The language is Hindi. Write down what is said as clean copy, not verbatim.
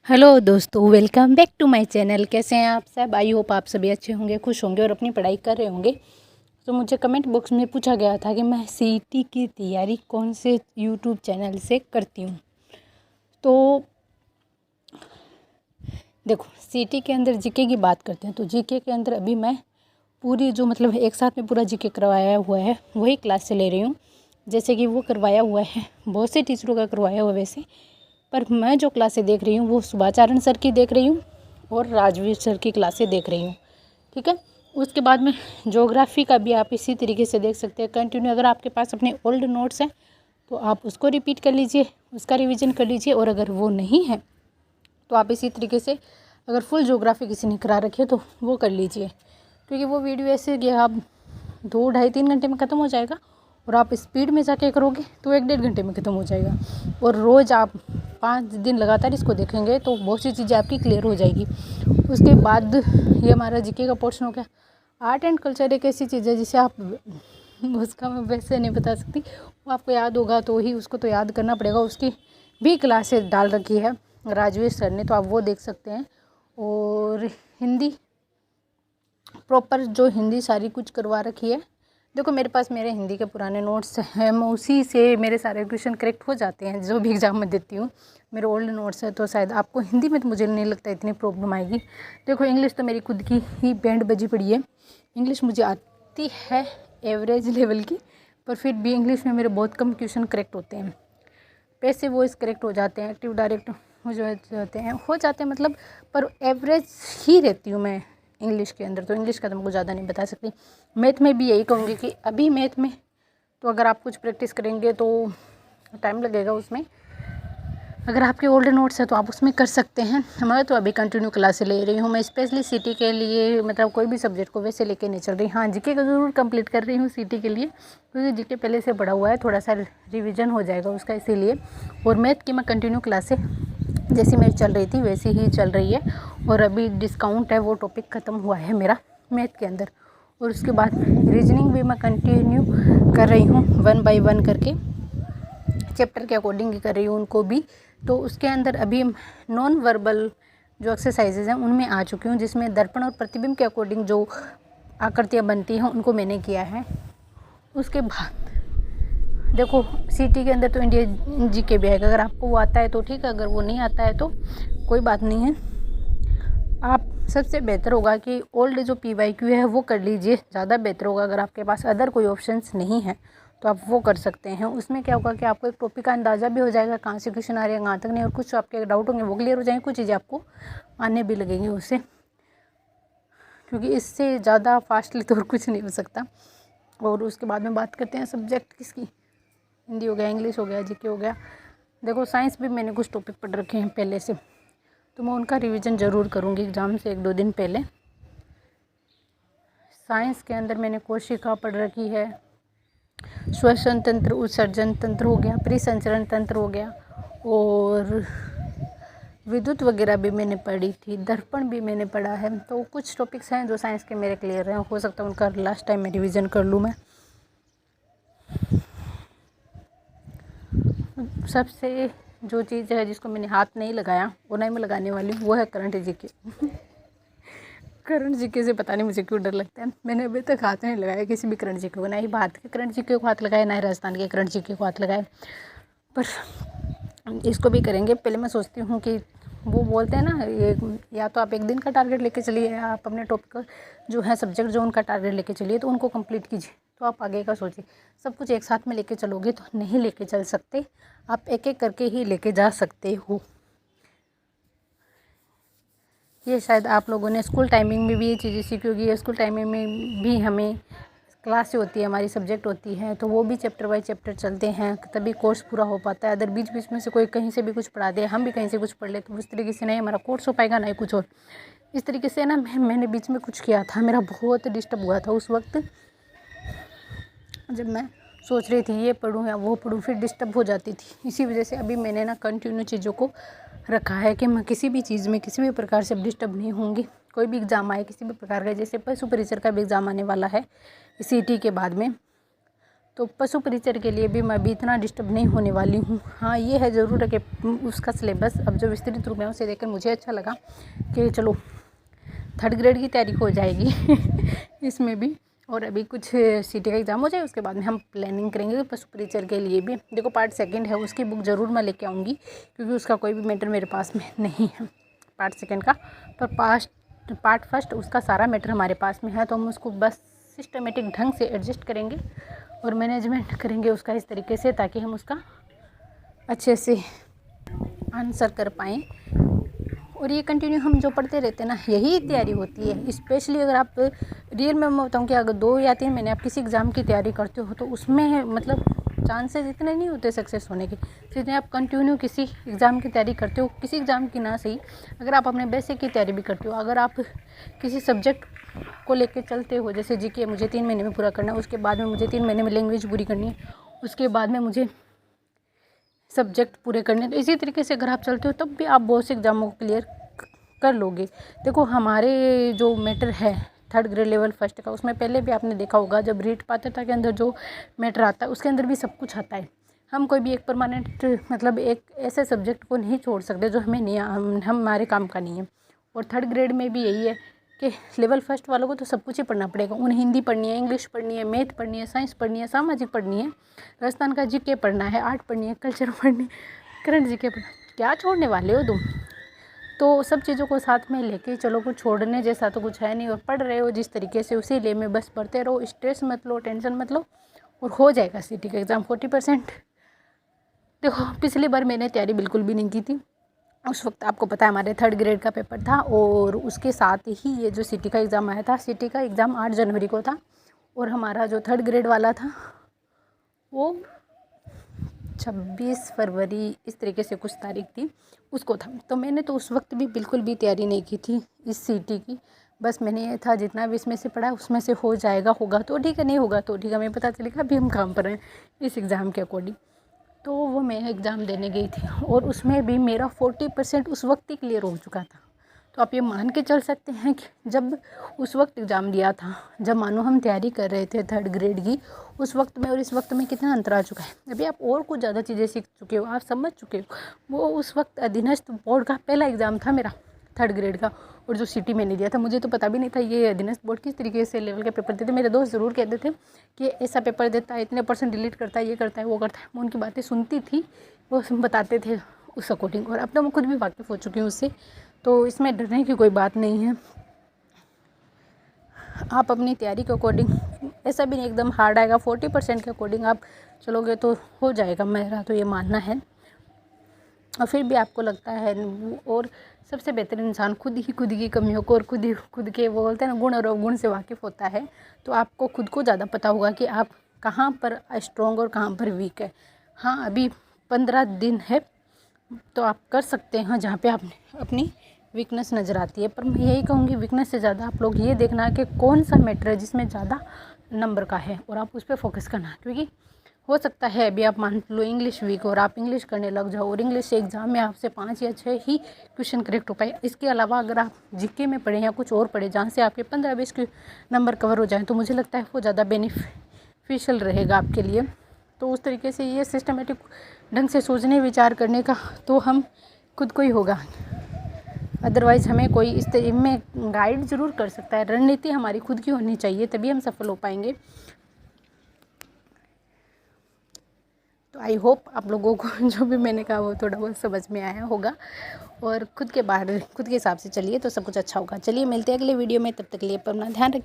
हेलो दोस्तों, welcome back to my channel. कैसे हैं आप सब? आई होप आप सभी अच्छे होंगे, खुश होंगे और अपनी पढ़ाई कर रहे होंगे। तो मुझे कमेंट बॉक्स में पूछा गया था कि मैं सीईटी की तैयारी कौन से यूट्यूब चैनल से करती हूँ। तो देखो, सीईटी के अंदर जीके की बात करते हैं तो जीके के अंदर अभी मैं पूरी जो एक साथ में पूरा जीके करवाया हुआ है वही क्लास से ले रही हूँ। जैसे कि वो करवाया हुआ है, बहुत से टीचरों का करवाया हुआ वैसे, पर मैं जो क्लासें देख रही हूँ वो सुभाचारण सर की देख रही हूँ और राजवीर सर की क्लासें देख रही हूँ। ठीक है। उसके बाद में ज्योग्राफी का भी आप इसी तरीके से देख सकते हैं कंटिन्यू। अगर आपके पास अपने ओल्ड नोट्स हैं तो आप उसको रिपीट कर लीजिए, उसका रिवीजन कर लीजिए। और अगर वो नहीं है तो आप इसी तरीके से अगर फुल ज्योग्राफी किसी ने करा रखी है तो वो कर लीजिए, क्योंकि वो वीडियो ऐसे कि आप 2 ढाई 3 घंटे में ख़त्म हो जाएगा और आप स्पीड में जाके करोगे तो 1 डेढ़ घंटे में ख़त्म हो जाएगा। और रोज़ आप 5 दिन लगातार इसको देखेंगे तो बहुत सी चीज़ें आपकी क्लियर हो जाएगी। उसके बाद ये हमारा जीके का पोर्शन हो गया। आर्ट एंड कल्चर एक ऐसी चीज़ है जिसे आप उसका मैं वैसे नहीं बता सकती, वो आपको याद होगा तो ही उसको तो याद करना पड़ेगा। उसकी भी क्लासेस डाल रखी है राजवीर सर ने, तो आप वो देख सकते हैं। और हिंदी प्रॉपर जो हिंदी सारी कुछ करवा रखी है। देखो, मेरे पास मेरे हिंदी के पुराने नोट्स हैं, मैं उसी से मेरे सारे क्वेश्चन करेक्ट हो जाते हैं जो भी एग्ज़ाम में देती हूँ। मेरे ओल्ड नोट्स है तो शायद आपको हिंदी में तो मुझे नहीं लगता इतनी प्रॉब्लम आएगी। देखो, इंग्लिश तो मेरी खुद की ही बैंड बजी पड़ी है। इंग्लिश मुझे आती है एवरेज लेवल की, पर फिर भी इंग्लिश में मेरे बहुत कम क्वेश्चन करेक्ट होते हैं। पैसिव वॉइस करेक्ट हो जाते हैं, एक्टिव डायरेक्ट हो जाते हैं मतलब, पर एवरेज ही रहती हूँ मैं इंग्लिश के अंदर। तो इंग्लिश का तो मैं ज़्यादा नहीं बता सकती। मैथ में भी यही कहूँगी कि अभी मैथ में तो अगर आप कुछ प्रैक्टिस करेंगे तो टाइम लगेगा उसमें। अगर आपके ओल्ड नोट्स है तो आप उसमें कर सकते हैं। मैं तो अभी कंटिन्यू क्लासें ले रही हूँ। मैं स्पेशली सीटी के लिए कोई भी सब्जेक्ट को वैसे लेके नहीं चल रही। हाँ, जीके का ज़रूर कंप्लीट कर रही हूँ सीटी के लिए, क्योंकि जीके पहले से पढ़ा हुआ है, थोड़ा सा रिविजन हो जाएगा उसका, इसीलिए। और मैथ की मैं कंटिन्यू क्लासें जैसी मेरी चल रही थी वैसी ही चल रही है। और अभी डिस्काउंट है वो टॉपिक ख़त्म हुआ है मेरा मैथ के अंदर। और उसके बाद रीजनिंग भी मैं कंटिन्यू कर रही हूँ 1 बाय 1 करके, चैप्टर के अकॉर्डिंग ही कर रही हूँ उनको भी। तो उसके अंदर अभी नॉन वर्बल जो एक्सरसाइजेज हैं उनमें आ चुकी हूँ, जिसमें दर्पण और प्रतिबिंब के अकॉर्डिंग जो आकृतियाँ बनती हैं उनको मैंने किया है। उसके बाद देखो, सीटी के अंदर तो इंडिया जीके भी आएगा। अगर आपको वो आता है तो ठीक है, अगर वो नहीं आता है तो कोई बात नहीं है। आप सबसे बेहतर होगा कि ओल्ड जो PYQ है वो कर लीजिए, ज़्यादा बेहतर होगा। अगर आपके पास अदर कोई ऑप्शंस नहीं है तो आप वो कर सकते हैं। उसमें क्या होगा कि आपको एक टॉपिक का अंदाज़ा भी हो जाएगा, कहाँ से क्वेश्चन आ रहे हैं कहाँ तक नहीं, और कुछ आपके डाउट होंगे वो क्लियर हो जाएंगे, कुछ चीज़ें आपको आने भी लगेंगी उससे, क्योंकि इससे ज़्यादा फास्टली तो और कुछ नहीं हो सकता। और उसके बाद में बात करते हैं सब्जेक्ट किसकी, हिंदी हो गया, इंग्लिश हो गया, जीके हो गया। देखो, साइंस भी मैंने कुछ टॉपिक पढ़ रखे हैं पहले से, तो मैं उनका रिवीजन ज़रूर करूँगी एग्ज़ाम से 1-2 दिन पहले। साइंस के अंदर मैंने कोशिका पढ़ रखी है, श्वसन तंत्र, उत्सर्जन तंत्र हो गया, परिसंचरण तंत्र हो गया, और विद्युत वगैरह भी मैंने पढ़ी थी, दर्पण भी मैंने पढ़ा है। तो कुछ टॉपिक्स हैं जो साइंस के मेरे क्लियर हैं, हो सकता है उनका लास्ट टाइम में रिवीजन कर लूँ मैं। सबसे जो चीज़ है जिसको मैंने हाथ नहीं लगाया और नहीं मैं लगाने वाली हूँ वो है करंट जीके। करंट जीके से पता नहीं मुझे क्यों डर लगता है। मैंने अभी तक हाथ नहीं लगाया किसी भी करंट जीके को, ना ही भारत के करंट जीके को हाथ लगाया, ना ही राजस्थान के करंट जीके को हाथ लगाया, पर इसको भी करेंगे। पहले मैं सोचती हूँ कि वो बोलते हैं ना, ये या तो आप 1 दिन का टारगेट लेके चलिए, या आप अपने टॉपिक जो है सब्जेक्ट जो उनका टारगेट लेके चलिए तो उनको कंप्लीट कीजिए। तो आप आगे का सोचिए। सब कुछ एक साथ में लेके चलोगे तो नहीं लेके चल सकते, आप एक एक करके ही लेके जा सकते हो। ये शायद आप लोगों ने स्कूल टाइमिंग में भी ये चीज़ें सीखी होगी। स्कूल टाइमिंग में भी हमें क्लास होती है, हमारी सब्जेक्ट होती है, तो वो भी चैप्टर बाय चैप्टर चलते हैं, तभी कोर्स पूरा हो पाता है। अगर बीच बीच में से कोई कहीं से भी कुछ पढ़ा दे, हम भी कहीं से कुछ पढ़ ले, तो उस तरीके से नहीं हमारा कोर्स हो पाएगा, नहीं कुछ और। इस तरीके से ना मैंने बीच में कुछ किया था, मेरा बहुत डिस्टर्ब हुआ था उस वक्त, जब मैं सोच रही थी ये पढ़ूँ या वो पढ़ूँ, फिर डिस्टर्ब हो जाती थी। इसी वजह से अभी मैंने ना कंटिन्यू चीज़ों को रखा है कि मैं किसी भी चीज़ में किसी भी प्रकार से डिस्टर्ब नहीं होंगी। कोई भी एग्ज़ाम आए किसी भी प्रकार का, जैसे पशु परिचर का भी एग्ज़ाम आने वाला है सीटी के बाद में, तो पशु परिचर के लिए भी मैं अभी इतना डिस्टर्ब नहीं होने वाली हूँ। हाँ, ये है ज़रूर है कि उसका सिलेबस अब जो विस्तृत रूप में उसे देखकर मुझे अच्छा लगा कि चलो 3rd ग्रेड की तैयारी हो जाएगी इसमें भी। और अभी कुछ सीटी का एग्ज़ाम हो जाए उसके बाद में हम प्लानिंग करेंगे पशु परिचर के लिए भी। देखो पार्ट 2 है, उसकी बुक ज़रूर मैं लेके आऊँगी क्योंकि उसका कोई भी मैटर मेरे पास में नहीं है पार्ट 2 का। पर पार्ट 1 उसका सारा मैटर हमारे पास में है, तो हम उसको बस सिस्टमेटिक ढंग से एडजस्ट करेंगे और मैनेजमेंट करेंगे उसका इस तरीके से ताकि हम उसका अच्छे से आंसर कर पाएँ। और ये कंटिन्यू हम जो पढ़ते रहते हैं ना, यही तैयारी होती है। स्पेशली अगर आप रियल में मैं बताऊँ कि अगर 2 या 3 महीने आप किसी एग्ज़ाम की तैयारी करते हो तो उसमें मतलब चांसेस इतने नहीं होते सक्सेस होने के जितने आप कंटिन्यू किसी एग्ज़ाम की तैयारी करते हो। किसी एग्ज़ाम की ना सही, अगर आप अपने बेसिक की तैयारी भी करते हो, अगर आप किसी सब्जेक्ट को लेके चलते हो, जैसे जीके मुझे 3 महीने में पूरा करना है, उसके बाद में मुझे 3 महीने में लैंग्वेज पूरी करनी है, उसके बाद में मुझे सब्जेक्ट पूरे करने, तो इसी तरीके से अगर आप चलते हो तब भी आप बहुत से एग्ज़ामों को क्लियर कर लोगे। देखो हमारे जो मैटर है 3rd ग्रेड लेवल 1 का, उसमें पहले भी आपने देखा होगा जब रीट पात्रता के अंदर जो मैटर आता है उसके अंदर भी सब कुछ आता है। हम कोई भी एक परमानेंट मतलब एक ऐसे सब्जेक्ट को नहीं छोड़ सकते जो हमें नहीं हमारे काम का नहीं है। और 3rd ग्रेड में भी यही है कि लेवल 1 वालों को तो सब कुछ ही पढ़ना पड़ेगा। उन्हें हिंदी पढ़नी है, इंग्लिश पढ़नी है, मैथ पढ़नी है, साइंस पढ़नी है, सामाजिक पढ़नी है, राजस्थान का जीके पढ़ना है, आर्ट पढ़नी है, कल्चर पढ़नी है, करंट जीके पढ़ना, क्या छोड़ने वाले हो तुम। तो सब चीज़ों को साथ में लेके चलो, कुछ छोड़ने जैसा तो कुछ है नहीं। और पढ़ रहे हो जिस तरीके से उसी ले में बस पढ़ते रहो, स्ट्रेस मत लो, टेंशन मत लो, और हो जाएगा सीटी का एग्ज़ाम 40%। देखो पिछली बार मैंने तैयारी बिल्कुल भी नहीं की थी, उस वक्त आपको पता है हमारे 3rd ग्रेड का पेपर था और उसके साथ ही ये जो सिटी का एग्ज़ाम आया था। सिटी का एग्ज़ाम 8 जनवरी को था और हमारा जो 3rd ग्रेड वाला था वो 26 फरवरी इस तरीके से कुछ तारीख थी उसको था। तो मैंने तो उस वक्त भी बिल्कुल भी तैयारी नहीं की थी इस सिटी की। बस मैंने ये था जितना भी इसमें से पढ़ा उसमें से हो जाएगा, होगा तो ठीक है, नहीं होगा तो ठीक है, हमें पता चलेगा अभी हम काम कर रहे हैं इस एग्ज़ाम के अकॉर्डिंग। तो वो मैं एग्ज़ाम देने गई थी और उसमें भी मेरा 40% उस वक्त ही क्लियर हो चुका था। तो आप ये मान के चल सकते हैं कि जब उस वक्त एग्ज़ाम दिया था, जब मानो हम तैयारी कर रहे थे 3rd ग्रेड की, उस वक्त में और इस वक्त में कितना अंतर आ चुका है। अभी आप और कुछ ज़्यादा चीज़ें सीख चुके हो, आप समझ चुके हो। वो उस वक्त अधीनस्थ बोर्ड का पहला एग्ज़ाम था मेरा 3rd ग्रेड का, और जो सिटी मैंने दिया था मुझे तो पता भी नहीं था ये अधीनस्थ बोर्ड किस तरीके से लेवल के पेपर देते। मेरे दोस्त ज़रूर कहते थे कि ऐसा पेपर देता है, इतने % डिलीट करता है, ये करता है, वो करता है। मैं उनकी बातें सुनती थी, वो बताते थे उस अकॉर्डिंग, और अब तो मैं खुद भी वाकिफ़ हो चुकी हूँ उससे। तो इसमें डरने की कोई बात नहीं है। आप अपनी तैयारी के अकॉर्डिंग, ऐसा भी नहीं एकदम हार्ड आएगा, 40% के अकॉर्डिंग आप चलोगे तो हो जाएगा, मेरा तो ये मानना है। और फिर भी आपको लगता है, और सबसे बेहतर इंसान खुद की कमियों को और खुद के वो बोलते हैं ना गुण और अवगुण से वाकिफ़ होता है। तो आपको खुद को ज़्यादा पता होगा कि आप कहाँ पर स्ट्रॉन्ग और कहाँ पर वीक है। हाँ, अभी 15 दिन है तो आप कर सकते हैं जहाँ पे आप अपनी वीकनेस नज़र आती है। पर मैं यही कहूँगी वीकनेस से ज़्यादा आप लोग ये देखना कि कौन सा मैटर है जिसमें ज़्यादा नंबर का है और आप उस पर फोकस करना। क्योंकि हो सकता है अभी आप मान लो इंग्लिश वीक और आप इंग्लिश करने लग जाओ और इंग्लिश से एग्ज़ाम में आपसे 5 या 6 ही क्वेश्चन करेक्ट हो पाए। इसके अलावा अगर आप जीके में पढ़ें या कुछ और पढ़े जहाँ से आपके 15-20 के नंबर कवर हो जाएँ तो मुझे लगता है वो ज़्यादा बेनिफिशियल रहेगा आपके लिए। तो उस तरीके से ये सिस्टमेटिक ढंग से सोचने विचार करने का तो हम खुद को ही होगा, अदरवाइज़ हमें कोई इस तरह में गाइड ज़रूर कर सकता है। रणनीति हमारी खुद की होनी चाहिए, तभी हम सफल हो पाएंगे। तो आई होप आप लोगों को जो भी मैंने कहा वो थोड़ा बहुत समझ में आया होगा, और खुद के हिसाब से चलिए तो सब कुछ अच्छा होगा। चलिए मिलते हैं अगले वीडियो में, तब तक के लिए अपना ध्यान रखिए।